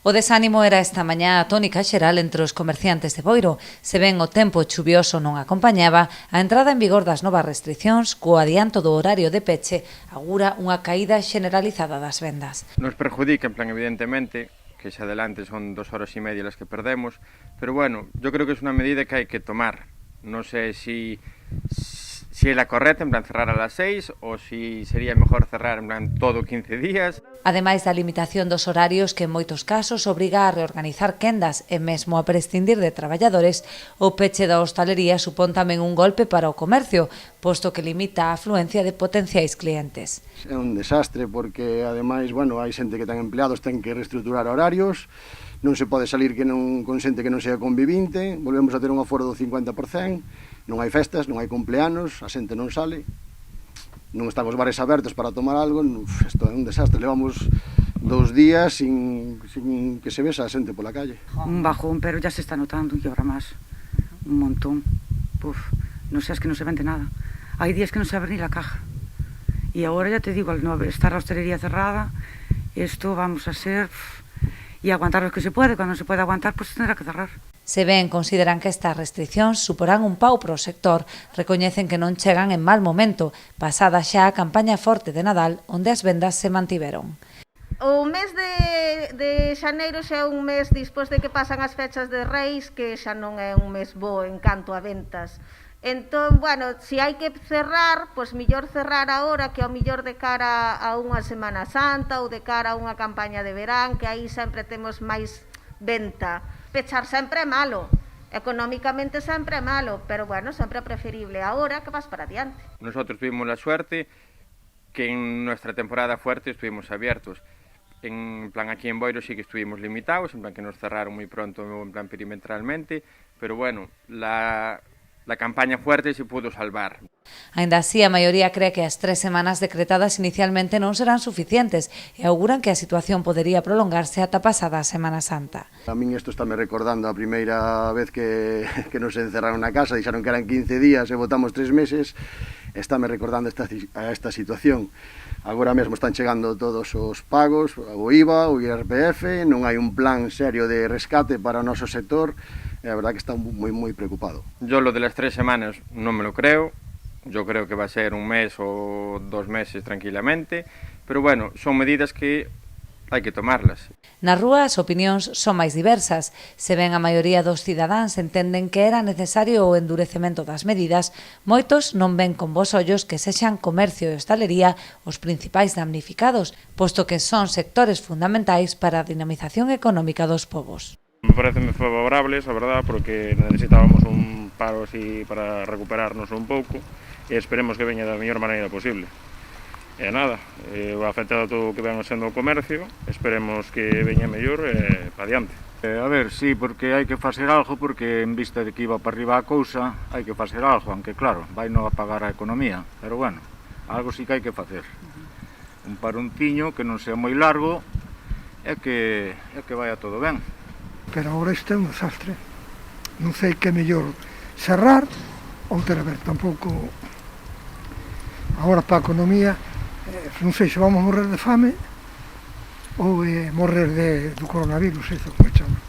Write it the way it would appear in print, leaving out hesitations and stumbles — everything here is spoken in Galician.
O desánimo era esta mañá a tónica xeral entre os comerciantes de Boiro. Se ben o tempo chuvioso non acompañaba, a entrada en vigor das novas restricións, co adianto do horario de peche, agura unha caída generalizada das vendas. Nos perjudica, en plan, evidentemente, que xa adelante son 2 horas e media las que perdemos, pero bueno, yo creo que es una medida que hai que tomar. No sé si é la correcta, en plan cerrar a las 6, ou si sería mejor cerrar en plan todo 15 días. Ademais da limitación dos horarios que en moitos casos obriga a reorganizar quendas e mesmo a prescindir de traballadores, o peche da hostalería supón tamén un golpe para o comercio, posto que limita a afluencia de potenciais clientes. É un desastre porque, ademais, bueno, hai xente que ten empleados, ten que reestruturar horarios, non se pode salir con xente que non sea convivinte, volvemos a ter un aforo do 50%, non hai festas, non hai cumpleanos, a xente non sale, non están os bares abertos para tomar algo, isto é un desastre, levamos 2 días sin que se vesa a xente pola calle. Un bajón, pero ya se está notando y ahora más, un montón, no sé, es que no se vende nada, hay días que no se abre ni la caja, y ahora ya te digo, al no estar la hostelería cerrada, esto vamos a ser... e aguantar lo que se puede, cando se puede aguantar, pues tendrá que cerrar. Se ben consideran que estas restriccións suporán un pau para o sector, recoñecen que non chegan en mal momento, pasada xa a campaña forte de Nadal, onde as vendas se mantiveron. O mes de xaneiro xa é un mes despois de que pasan as fechas de Reis, que xa non é un mes bo en canto a ventas. Entón, bueno, se hai que cerrar, pois mellor cerrar agora que ao mellor de cara a unha Semana Santa ou de cara a unha campaña de verán, que aí sempre temos máis venta. Pechar sempre é malo, económicamente sempre é malo, pero bueno, sempre é preferible agora que vas para adiante. Nosotros tuvimos la suerte que en nuestra temporada fuerte estuvimos abiertos. En plan, aquí en Boiro sí que estuvimos limitados, en plan que nos cerraron muy pronto, en plan perimetralmente, pero bueno, la campaña fuerte se pudo salvar. Aínda así, a maioría cree que as 3 semanas decretadas inicialmente non serán suficientes e auguran que a situación podería prolongarse ata pasada a Semana Santa. A min isto está me recordando a primeira vez que nos encerraron na casa, dixeron que eran 15 días e votamos 3 meses, está me recordando esta situación. Agora mesmo están chegando todos os pagos, o IVA, o IRPF, non hai un plan serio de rescate para o noso sector, e a verdad que está moi preocupado. Yo lo de las 3 semanas no me lo creo, yo creo que va a ser un mes o 2 meses tranquilamente, pero bueno, son medidas que hai que tomarlas. Na rúa as opinións son máis diversas. Se ben a maioría dos cidadáns entenden que era necesario o endurecemento das medidas, moitos non ven con bons ollos que sexan comercio e hostalería os principais damnificados, posto que son sectores fundamentais para a dinamización económica dos povos. Me parecen favorables, a verdad, porque necesitábamos un paro así para recuperarnos un pouco e esperemos que veña da mellor maneira posible. E nada, afectado todo o que ven sendo o comercio, esperemos que veña mellor e para adiante. A ver, sí, porque hai que facer algo, porque en vista de que iba para arriba a cousa, hai que facer algo, aunque claro, vai non apagar a economía, pero bueno, algo sí que hai que facer. Un paronciño que non sea moi largo e que vaya todo ben. Pero agora isto é un desastre. Non sei que é mellor cerrar ou ter a ver, tampouco agora para a economía, non sei se vamos morrer de fame ou morrer do coronavirus, isso que me chama.